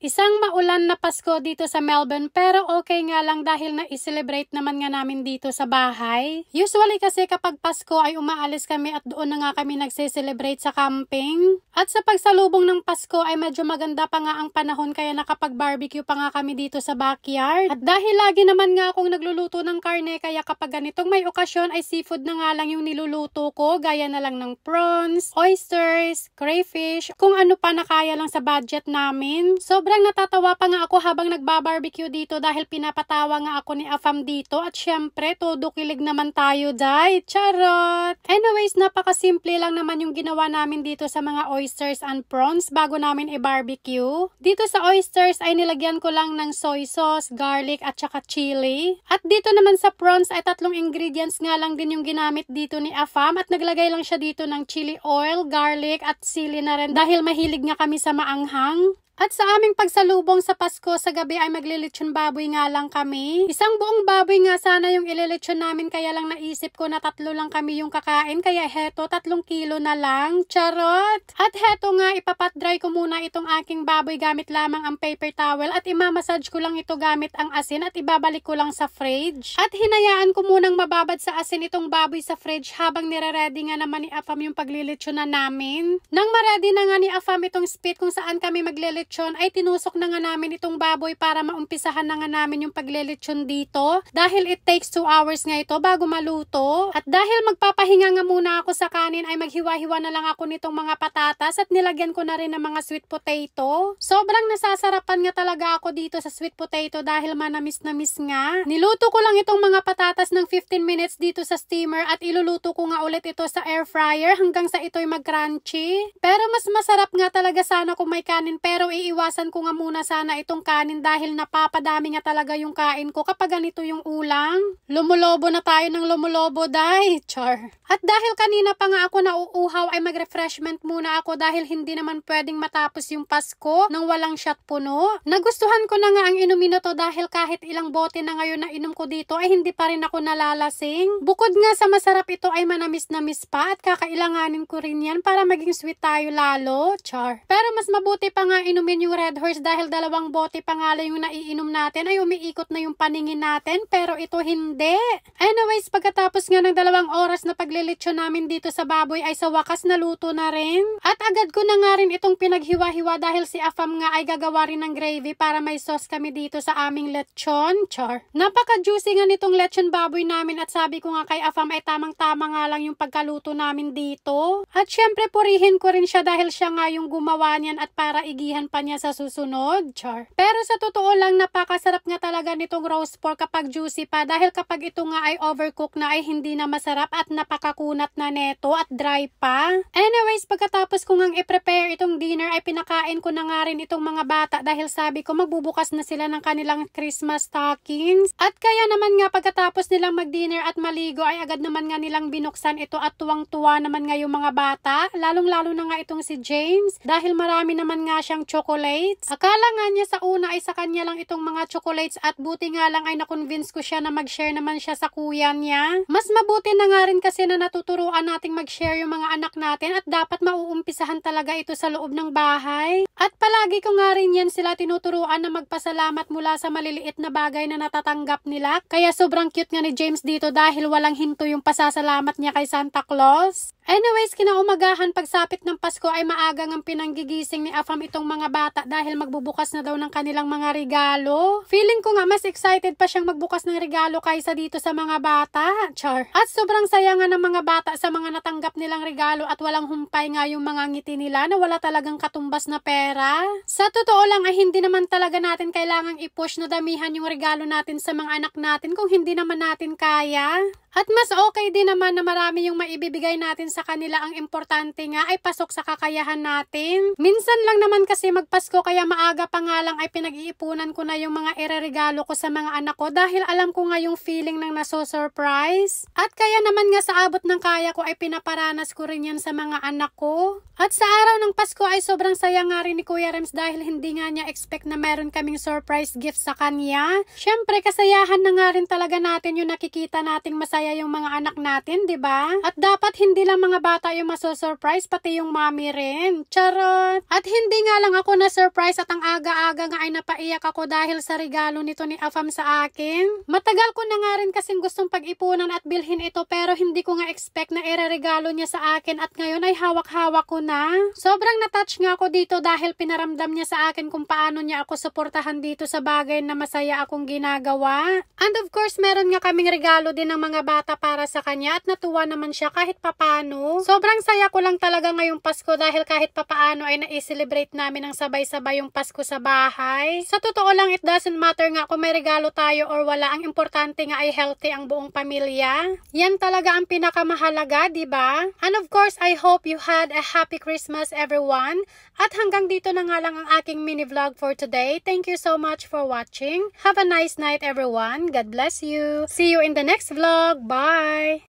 Isang maulan na Pasko dito sa Melbourne pero okay nga lang dahil na-celebrate naman nga namin dito sa bahay. Usually kasi kapag Pasko ay umaalis kami at doon na nga kami nagse-celebrate sa camping. At sa pagsalubong ng Pasko ay medyo maganda pa nga ang panahon kaya nakapag-barbecue pa nga kami dito sa backyard. At dahil lagi naman nga akong nagluluto ng karne kaya kapag ganitong may okasyon ay seafood na nga lang yung niluluto ko gaya na lang ng prawns, oysters, crayfish, kung ano pa na kaya lang sa budget namin. Sobrang natatawa pa nga ako habang nagbabarbecue dito dahil pinapatawa nga ako ni Afam dito at syempre todo kilig naman tayo day. Charot! Anyways, napakasimple lang naman yung ginawa namin dito sa mga oysters and prawns bago namin i-barbecue. Dito sa oysters ay nilagyan ko lang ng soy sauce, garlic at saka chili. At dito naman sa prawns ay 3 ingredients nga lang din yung ginamit dito ni Afam at naglagay lang siya dito ng chili oil, garlic at sili na rin dahil mahilig nga kami sa maanghang. At sa aming pagsalubong sa Pasko sa gabi ay maglilitsyon baboy nga lang kami. Isang buong baboy nga sana yung ililitsyon namin kaya lang naisip ko na 3 lang kami yung kakain kaya heto 3 kilo na lang. Charot! At heto nga ipapat dry ko muna itong aking baboy gamit lamang ang paper towel at imamassage ko lang ito gamit ang asin at ibabalik ko lang sa fridge. At hinayaan ko munang mababad sa asin itong baboy sa fridge habang nire-ready nga naman ni Afam yung paglilitsyon na namin. Nang ma-ready na nga ni Afam itong spit kung saan kami maglilitsyon ay tinusok na nga namin itong baboy para maumpisahan na nga namin yung paglilitsyon dito dahil it takes 2 hours nga ito bago maluto. At dahil magpapahinga nga muna ako sa kanin ay maghiwa-hiwa na lang ako nitong mga patatas at nilagyan ko na rin ng mga sweet potato. Sobrang nasasarapan nga talaga ako dito sa sweet potato dahil manamis-namis nga. Niluto ko lang itong mga patatas ng 15 minutes dito sa steamer at iluluto ko nga ulit ito sa air fryer hanggang sa ito'y mag-crunchy. Pero mas masarap nga talaga sana kung may kanin pero iiwasan ko nga muna sana itong kanin dahil napapadami nga talaga yung kain ko kapag ganito yung ulang. Lumulobo na tayo ng lumulobo, day. Char. At dahil kanina pa nga ako nauuhaw ay mag-refreshment muna ako dahil hindi naman pwedeng matapos yung Pasko nang walang shot puno. Nagustuhan ko na nga ang inumin na to dahil kahit ilang bote na ngayon na inom ko dito ay hindi pa rin ako nalalasing. Bukod nga sa masarap ito ay manamis-namis pa at kakailanganin ko rin yan para maging sweet tayo lalo. Char. Pero mas mabuti pa nga inumin yung Red Horse dahil 2 bote pa nga lang yung naiinom natin ay umiikot na yung paningin natin pero ito hindi. Anyways, pagkatapos nga ng 2 oras na paglilitsyon namin dito sa baboy ay sa wakas naluto na rin. At agad ko na nga rin itong pinaghiwa-hiwa dahil si Afam nga ay gagawa rin ng gravy para may sauce kami dito sa aming lechon. Char. Napaka-juicy nga nitong lechon baboy namin at sabi ko nga kay Afam ay tamang-tama nga lang yung pagkaluto namin dito. At syempre purihin ko rin siya dahil siya nga yung gumawa niyan at para igihan pa niya sa susunod. Char. Pero sa totoo lang napakasarap nga talaga nitong roast pork kapag juicy pa dahil kapag ito nga ay overcooked na ay hindi na masarap at napakakunat na neto at dry pa. Anyways, pagkatapos ko ngang i-prepare itong dinner ay pinakain ko na nga rin itong mga bata dahil sabi ko magbubukas na sila ng kanilang Christmas stockings. At kaya naman nga pagkatapos nilang mag-dinner at maligo ay agad naman nga nilang binuksan ito at tuwang-tuwa naman nga yung mga bata. Lalong-lalo na nga itong si James dahil marami naman nga siyang chocolates. Akala nga niya sa una ay sa kanya lang itong mga chocolates at buti nga lang ay na-convince ko siya na mag-share naman siya sa kuya niya. Mas mabuti na nga rin kasi na natuturuan nating mag-share yung mga anak natin at dapat mauumpisahan talaga ito sa loob ng bahay. At palagi ko nga rin yan sila tinuturuan na magpasalamat mula sa maliliit na bagay na natatanggap nila. Kaya sobrang cute nga ni James dito dahil walang hinto yung pasasalamat niya kay Santa Claus. Anyways, kinaumagahan pagsapit ng Pasko ay maagang ang pinanggigising ni Afam itong mga bata dahil magbubukas na daw ng kanilang mga regalo. Feeling ko nga mas excited pa siyang magbukas ng regalo kaysa dito sa mga bata. Char. At sobrang saya nga ng mga bata sa mga natanggap nilang regalo at walang humpay nga yung mga ngiti nila na wala talagang katumbas na pera. Sa totoo lang ay hindi naman talaga natin kailangang i-push na damihan yung regalo natin sa mga anak natin kung hindi naman natin kaya. At mas okay din naman na marami yung maibibigay natin sa kanila. Ang importante nga ay pasok sa kakayahan natin. Minsan lang naman kasi magpasko kaya maaga pa nga lang ay pinag-iipunan ko na yung mga ireregalo ko sa mga anak ko dahil alam ko nga yung feeling ng naso-surprise. At kaya naman nga sa abot ng kaya ko ay pinaparanas ko rin yan sa mga anak ko. At sa araw ng Pasko ay sobrang saya nga rin ni Kuya Rems dahil hindi nga niya expect na meron kaming surprise gift sa kanya. Syempre kasayahan na nga rin talaga natin yung nakikita nating masaya yung mga anak natin, di ba? At dapat hindi lang mga bata yung maso-surprise, pati yung mommy rin. Charot! At hindi nga lang ako na surprise at ang aga-aga nga ay napaiyak ako dahil sa regalo nito ni Afam sa akin. Matagal ko na nga rin kasing gustong pag-ipunan at bilhin ito pero hindi ko nga expect na ireregalo niya sa akin at ngayon ay hawak-hawak ko na. Sobrang na-touch nga ako dito dahil pinaramdam niya sa akin kung paano niya ako suportahan dito sa bagay na masaya akong ginagawa. And of course, meron nga kaming regalo din ng mga bata para sa kanya at natuwa naman siya kahit papano. Sobrang saya ko lang talaga ngayong Pasko dahil kahit papaano ay na-celebrate namin ng sabay-sabay yung Pasko sa bahay. Sa totoo lang, it doesn't matter nga kung may regalo tayo or wala. Ang importante nga ay healthy ang buong pamilya. Yan talaga ang pinakamahalaga, di ba? And of course, I hope you had a happy Christmas everyone. At hanggang dito na nga lang ang aking mini vlog for today. Thank you so much for watching. Have a nice night everyone. God bless you. See you in the next vlog. Bye!